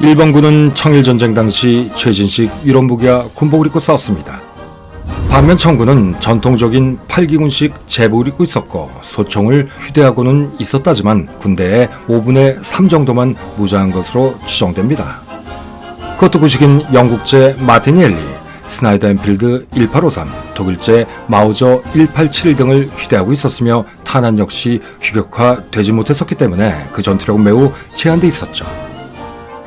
일본군은 청일전쟁 당시 최진식 위론부기와 군복을 입고 싸웠습니다. 반면 청군은 전통적인 8기군식 제복을 입고 있었고 소총을 휴대하고는 있었다지만 군대의 5분의 3 정도만 무장한 것으로 추정됩니다. 그것도 구식인 영국제 마티니엘리, 스나이더 엔필드 1853, 독일제 마우저 187 등을 휴대하고 있었으며 탄환 역시 규격화되지 못했었기 때문에 그 전투력은 매우 제한돼 있었죠.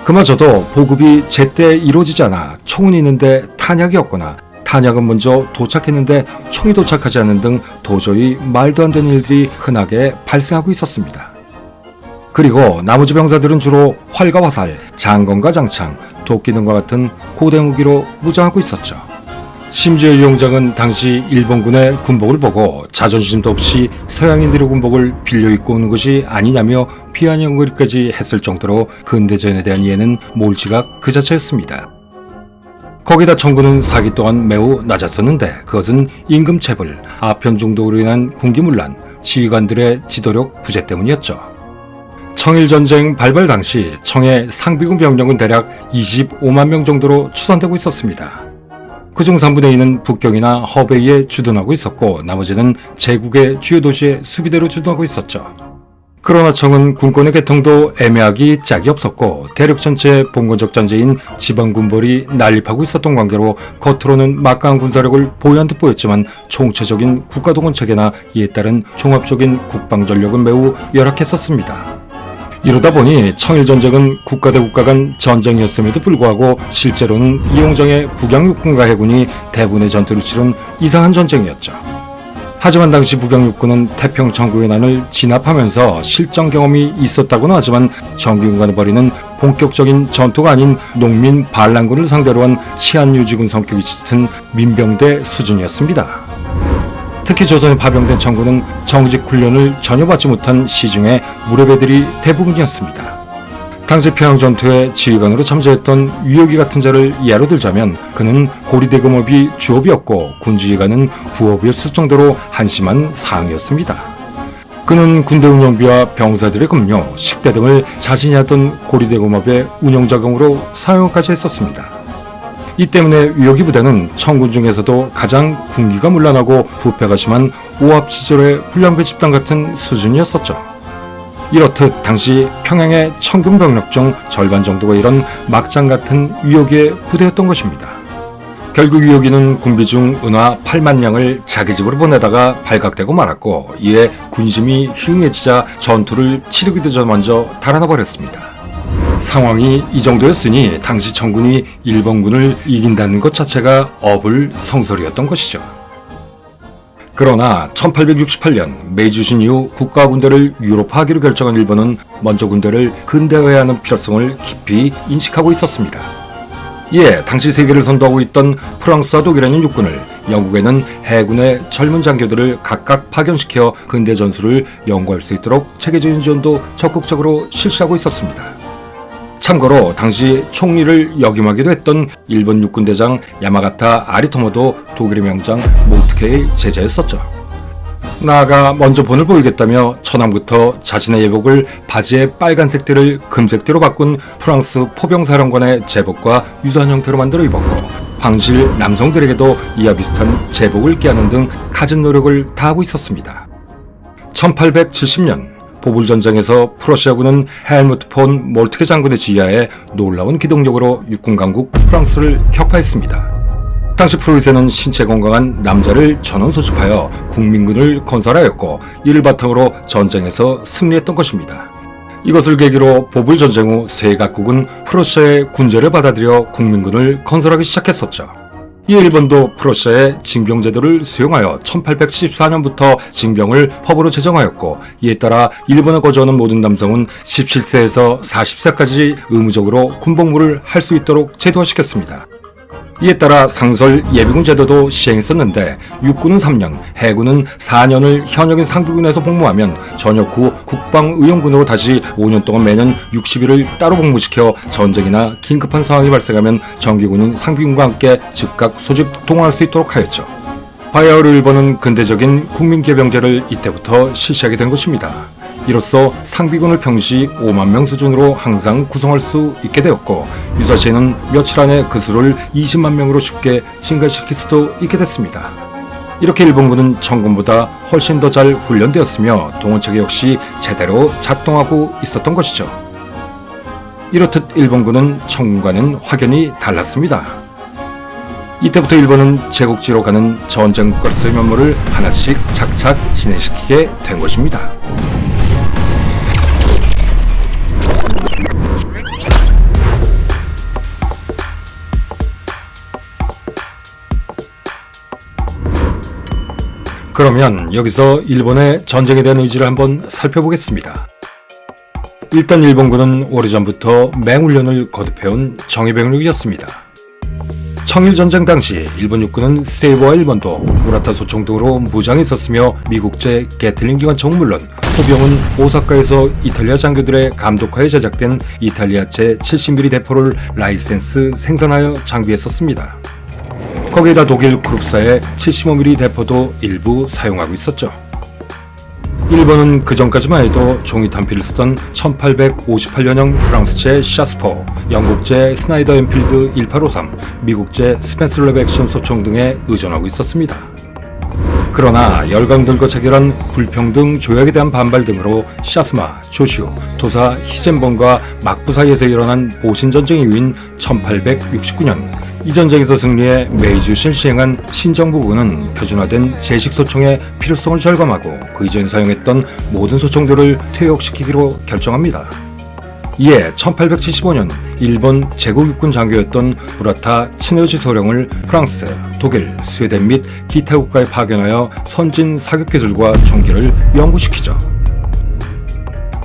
그마저도 보급이 제때 이루어지지 않아 총은 있는데 탄약이 없거나 탄약은 먼저 도착했는데 총이 도착하지 않는 등 도저히 말도 안 되는 일들이 흔하게 발생하고 있었습니다. 그리고 나머지 병사들은 주로 활과 화살, 장검과 장창, 도끼 등과 같은 고대 무기로 무장하고 있었죠. 심지어 유영장은 당시 일본군의 군복을 보고 자존심도 없이 서양인들의 군복을 빌려 입고 오는 것이 아니냐며 비아냥거리까지 했을 정도로 근대전에 대한 이해는 몰지각 그 자체였습니다. 거기다 청군은 사기 또한 매우 낮았었는데 그것은 임금체불, 아편 중독으로 인한 군기문란, 지휘관들의 지도력 부재 때문이었죠. 청일전쟁 발발 당시 청의 상비군 병력은 대략 25만 명 정도로 추산되고 있었습니다. 그중 3분의 2는 북경이나 허베이에 주둔하고 있었고 나머지는 제국의 주요 도시에 수비대로 주둔하고 있었죠. 그러나 청은 군권의 개통도 애매하기 짝이 없었고 대륙 전체의 봉건적 잔재인 지방군벌이 난립하고 있었던 관계로 겉으로는 막강한 군사력을 보유한 듯 보였지만 총체적인 국가동원 체계나 이에 따른 종합적인 국방전력은 매우 열악했었습니다. 이러다 보니 청일전쟁은 국가 대 국가 간 전쟁이었음에도 불구하고 실제로는 이용정의 북양육군과 해군이 대부분의 전투를 치른 이상한 전쟁이었죠. 하지만 당시 북양육군은 태평천국의 진압하면서 실전 경험이 있었다고는 하지만 정규군과는 벌이는 본격적인 전투가 아닌 농민 반란군을 상대로 한 시한유지군 성격이 짙은 민병대 수준이었습니다. 특히 조선에 파병된 청군은 정식 훈련을 전혀 받지 못한 시중의 무례배들이 대부분이었습니다. 당시 평양전투에 지휘관으로 참여했던 유혁이 같은 자를 예로 들자면 그는 고리대금업이 주업이었고 군지휘관은 부업이었을 정도로 한심한 사항이었습니다. 그는 군대 운영비와 병사들의 급료, 식대 등을 자신이 하던 고리대금업의 운영자금으로 사용까지 했었습니다. 이 때문에 유혁이 부대는 청군 중에서도 가장 군기가 문란하고 부패가 심한 오합지졸의 불량배 집단 같은 수준이었었죠. 이렇듯 당시 평양의 청군 병력 중 절반 정도가 이런 막장 같은 유혁의 부대였던 것입니다. 결국 유혁이는 군비 중 은화 8만 량을 자기 집으로 보내다가 발각되고 말았고 이에 군심이 흉해지자 전투를 치르기도 전 먼저 달아나 버렸습니다. 상황이 이 정도였으니 당시 청군이 일본군을 이긴다는 것 자체가 어불성설이었던 것이죠. 그러나 1868년 메이지 유신 이후 국가 군대를 유럽화하기로 결정한 일본은 먼저 군대를 근대화해야 하는 필요성을 깊이 인식하고 있었습니다. 이에 당시 세계를 선도하고 있던 프랑스와 독일에는 육군을, 영국에는 해군의 젊은 장교들을 각각 파견시켜 근대 전술을 연구할 수 있도록 체계적인 지원도 적극적으로 실시하고 있었습니다. 참고로 당시 총리를 역임하기도 했던 일본 육군대장 야마가타 아리토모도 독일의 명장 몰트케의 제자였었죠. 나아가 먼저 본을 보이겠다며 천황부터 자신의 예복을 바지의 빨간색 띠를 금색 띠로 바꾼 프랑스 포병사령관의 제복과 유사한 형태로 만들어 입었고 황실 남성들에게도 이와 비슷한 제복을 끼하는 등 갖은 노력을 다하고 있었습니다. 1870년 보불전쟁에서 프러시아군은 헬무트 폰 몰트케 장군의 지휘하에 놀라운 기동력으로 육군 강국 프랑스를 격파했습니다. 당시 프로이센은 신체 건강한 남자를 전원 소집하여 국민군을 건설하였고 이를 바탕으로 전쟁에서 승리했던 것입니다. 이것을 계기로 보불전쟁 후 세 각국은 프러시아의 군제를 받아들여 국민군을 건설하기 시작했었죠. 이에 일본도 프러시아의 징병제도를 수용하여 1874년부터 징병을 법으로 제정하였고 이에 따라 일본에 거주하는 모든 남성은 17세에서 40세까지 의무적으로 군복무를 할 수 있도록 제도화시켰습니다. 이에 따라 상설 예비군 제도도 시행했었는데 육군은 3년, 해군은 4년을 현역인 상비군에서 복무하면 전역 후 국방의용군으로 다시 5년 동안 매년 60일을 따로 복무시켜 전쟁이나 긴급한 상황이 발생하면 정규군인 상비군과 함께 즉각 소집 동원할 수 있도록 하였죠. 바야흐로 일본은 근대적인 국민개병제를 이때부터 실시하게 된 것입니다. 이로써 상비군을 평시 5만 명 수준으로 항상 구성할 수 있게 되었고, 유사시에는 며칠 안에 그 수를 20만 명으로 쉽게 증가시킬 수도 있게 됐습니다. 이렇게 일본군은 청군보다 훨씬 더 잘 훈련되었으며 동원체계 역시 제대로 작동하고 있었던 것이죠. 이렇듯 일본군은 청군과는 확연히 달랐습니다. 이때부터 일본은 제국지로 가는 전쟁 국가로서의 면모를 하나씩 착착 진행시키게 된 것입니다. 그러면 여기서 일본의 전쟁에 대한 의지를 한번 살펴보겠습니다. 일단 일본군은 오래전부터 맹훈련을 거듭해온 정예병력이었습니다. 청일전쟁 당시 일본 육군은 세이버와 일본도 무라타 소총 등으로 무장해 있었으며 미국제 게틀링 기관총은 물론 포병은 오사카에서 이탈리아 장교들의 감독하에 제작된 이탈리아제 70mm 대포를 라이센스 생산하여 장비했었습니다. 거기에다 독일 그룹사의 75mm 대포도 일부 사용하고 있었죠. 일본은 그 전까지만 해도 종이 탄피를 쓰던 1858년형 프랑스제 샤스포, 영국제 스나이더 엔필드 1853, 미국제 스펜서 랩 액션 소총 등에 의존하고 있었습니다. 그러나 열강들과 체결한 불평등 조약에 대한 반발 등으로 샤스마, 조슈, 도사 히젠본과 막부 사이에서 일어난 보신전쟁 이후인 1869년 이 전쟁에서 승리해 메이주시를 시행한 신정부군은 표준화된 제식 소총의 필요성을 절감하고 그 이전 사용했던 모든 소총들을 퇴역시키기로 결정합니다. 이에 1875년 일본 제국육군 장교였던 무라타 치네요시 소령을 프랑스, 독일, 스웨덴 및 기타 국가에 파견하여 선진 사격기술과 총기를 연구시키죠.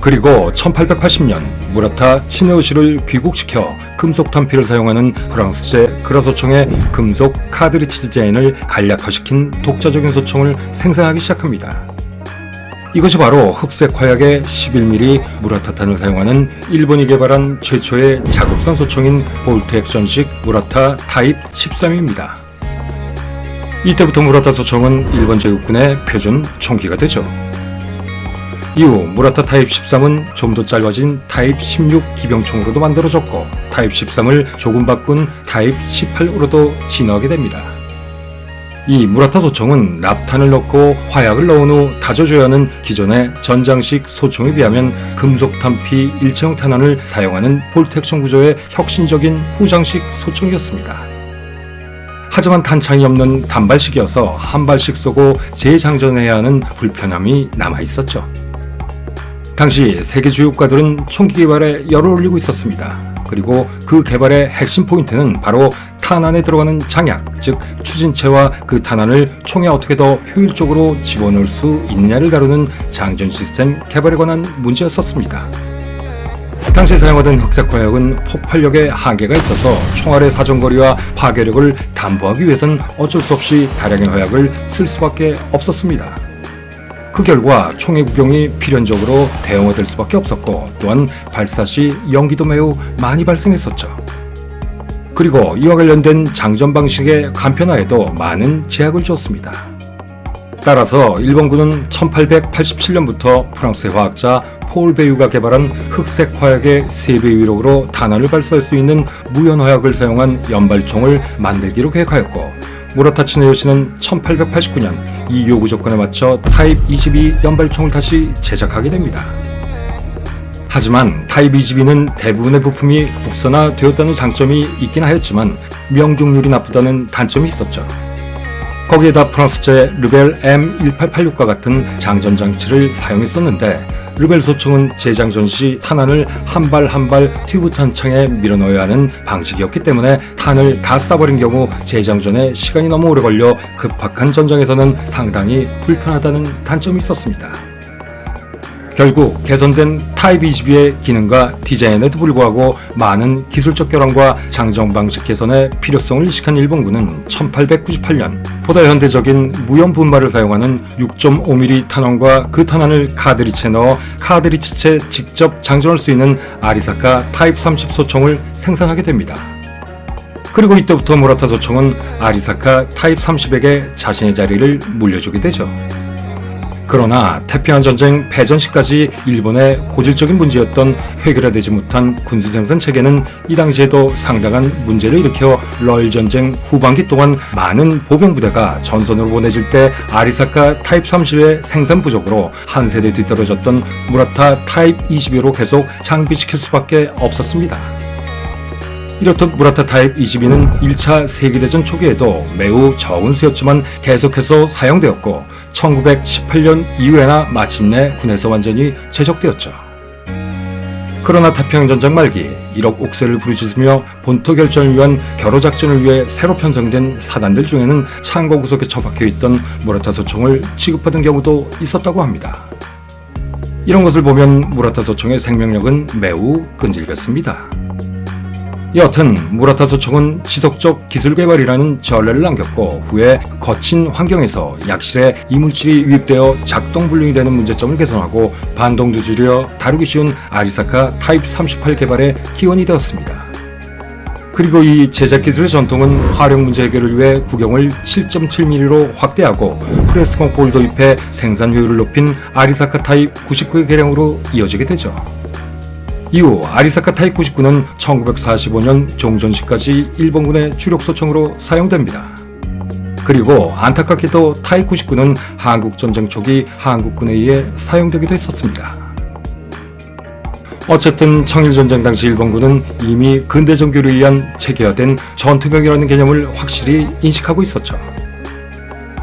그리고 1880년 무라타 치네요시를 귀국시켜 금속 탄피를 사용하는 프랑스제 그라소총의 금속 카드리치즈 제인을 간략화시킨 독자적인 소총을 생산하기 시작합니다. 이것이 바로 흑색 화약의 11mm 무라타탄을 사용하는 일본이 개발한 최초의 자국산 소총인 볼트 액션식 무라타 타입 13입니다. 이때부터 무라타 소총은 일본 제국군의 표준 총기가 되죠. 이후 무라타 타입 13은 좀 더 짧아진 타입 16 기병총으로도 만들어졌고 타입 13을 조금 바꾼 타입 18으로도 진화하게 됩니다. 이 무라타 소총은 납탄을 넣고 화약을 넣은 후 다져줘야 하는 기존의 전장식 소총에 비하면 금속 탄피 일체형 탄환을 사용하는 볼트 액션 구조의 혁신적인 후장식 소총이었습니다. 하지만 탄창이 없는 단발식이어서 한 발씩 쏘고 재장전해야 하는 불편함이 남아있었죠. 당시 세계 주요 국가들은 총기 개발에 열을 올리고 있었습니다. 그리고 그 개발의 핵심 포인트는 바로 탄환에 들어가는 장약, 즉 추진체와 그 탄환을 총에 어떻게 더 효율적으로 집어넣을 수 있느냐를 다루는 장전 시스템 개발에 관한 문제였었습니다. 당시 사용하던 흑색 화약은 폭발력에 한계가 있어서 총알의 사정거리와 파괴력을 담보하기 위해선 어쩔 수 없이 다량의 화약을 쓸 수밖에 없었습니다. 그 결과 총의 구경이 필연적으로 대형화될 수밖에 없었고 또한 발사 시 연기도 매우 많이 발생했었죠. 그리고 이와 관련된 장전 방식의 간편화에도 많은 제약을 주었습니다. 따라서 일본군은 1887년부터 프랑스의 화학자 폴 베유가 개발한 흑색 화약의 3배 위력으로 탄환을 발사할 수 있는 무연화약을 사용한 연발총을 만들기로 계획하였고 무라타 치네요시는 1889년 이 요구 조건에 맞춰 타입 22 연발총을 다시 제작하게 됩니다. 하지만 타입 22는 대부분의 부품이 국산화되었다는 장점이 있긴 하였지만 명중률이 나쁘다는 단점이 있었죠. 거기에다 프랑스제 르벨 M1886과 같은 장전 장치를 사용했었는데 르벨 소총은 재장전 시 탄환을 한 발 한 발 튜브 탄창에 밀어넣어야 하는 방식이었기 때문에 탄을 다 쏴버린 경우 재장전에 시간이 너무 오래 걸려 급박한 전장에서는 상당히 불편하다는 단점이 있었습니다. 결국 개선된 타입 22의 기능과 디자인에도 불구하고 많은 기술적 결함과 장전 방식 개선의 필요성을 인식한 일본군은 1898년 보다 현대적인 무연 분말을 사용하는 6.5mm 탄환과 그 탄환을 카드리치에 넣어 카드리치체 직접 장전할 수 있는 아리사카 타입 30 소총을 생산하게 됩니다. 그리고 이때부터 무라타 소총은 아리사카 타입 30에게 자신의 자리를 물려주게 되죠. 그러나 태평양 전쟁 패전 시까지 일본의 고질적인 문제였던 해결되지 못한 군수 생산 체계는 이 당시에도 상당한 문제를 일으켜 러일 전쟁 후반기 동안 많은 보병 부대가 전선으로 보내질 때 아리사카 타입 30의 생산 부족으로 한 세대 뒤떨어졌던 무라타 타입 22로 계속 장비시킬 수밖에 없었습니다. 이렇듯 무라타 타입 22는 1차 세계대전 초기에도 매우 적은 수였지만 계속해서 사용되었고 1918년 이후에나 마침내 군에서 완전히 제적되었죠. 그러나 태평양전쟁 말기 1억 옥새를 부르짖으며 본토 결전을 위한 겨루작전을 위해 새로 편성된 사단들 중에는 창고 구석에 처박혀 있던 무라타 소총을 취급받은 경우도 있었다고 합니다. 이런 것을 보면 무라타 소총의 생명력은 매우 끈질겼습니다. 여하튼 무라타 소총은 지속적 기술 개발이라는 전례를 남겼고 후에 거친 환경에서 약실에 이물질이 유입되어 작동 불능이 되는 문제점을 개선하고 반동도 줄여 다루기 쉬운 아리사카 타입 38 개발의 기원이 되었습니다. 그리고 이 제작 기술의 전통은 화력 문제 해결을 위해 구경을 7.7mm로 확대하고 프레스 공법을 도입해 생산 효율을 높인 아리사카 타입 99의 개량으로 이어지게 되죠. 이후 아리사카 타입 99는 1945년 종전시까지 일본군의 주력 소총으로 사용됩니다. 그리고 안타깝게도 타입 99는 한국전쟁 초기 한국군에 의해 사용되기도 했었습니다. 어쨌든 청일전쟁 당시 일본군은 이미 근대 정교에 의한 체계화된 전투병이라는 개념을 확실히 인식하고 있었죠.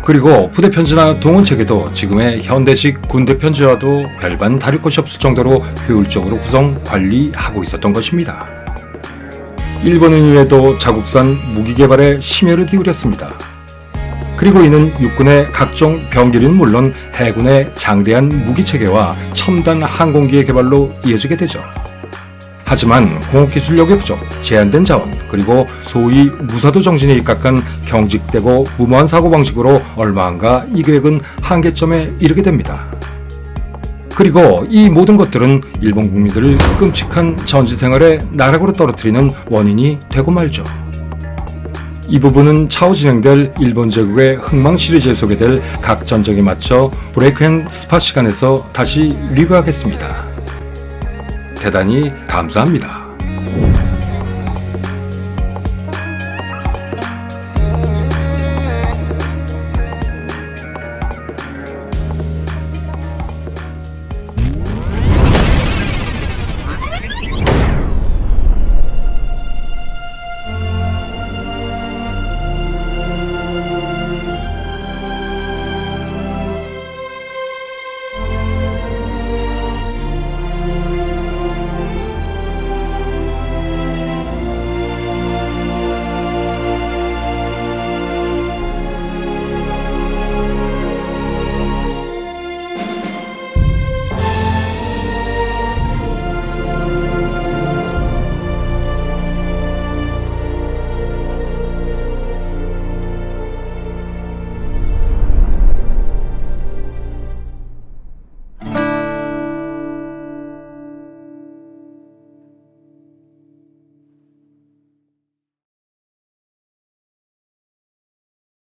그리고 부대 편지나 동원 체계도 지금의 현대식 군대 편지와도 별반 다를 것이 없을 정도로 효율적으로 구성, 관리하고 있었던 것입니다. 일본은 이외에도 자국산 무기 개발에 심혈을 기울였습니다. 그리고 이는 육군의 각종 병기는 물론 해군의 장대한 무기 체계와 첨단 항공기의 개발로 이어지게 되죠. 하지만 공업기술력의 부족, 제한된 자원, 그리고 소위 무사도 정신에 입각한 경직되고 무모한 사고방식으로 얼마 안가 이 계획은 한계점에 이르게 됩니다. 그리고 이 모든 것들은 일본 국민들을 끔찍한 전시생활의 나락으로 떨어뜨리는 원인이 되고 말죠. 이 부분은 차후 진행될 일본 제국의 흥망 시리즈에 소개될 각 전적에 맞춰 브레이크 앤 스팟 시간에서 다시 리뷰하겠습니다. 대단히 감사합니다.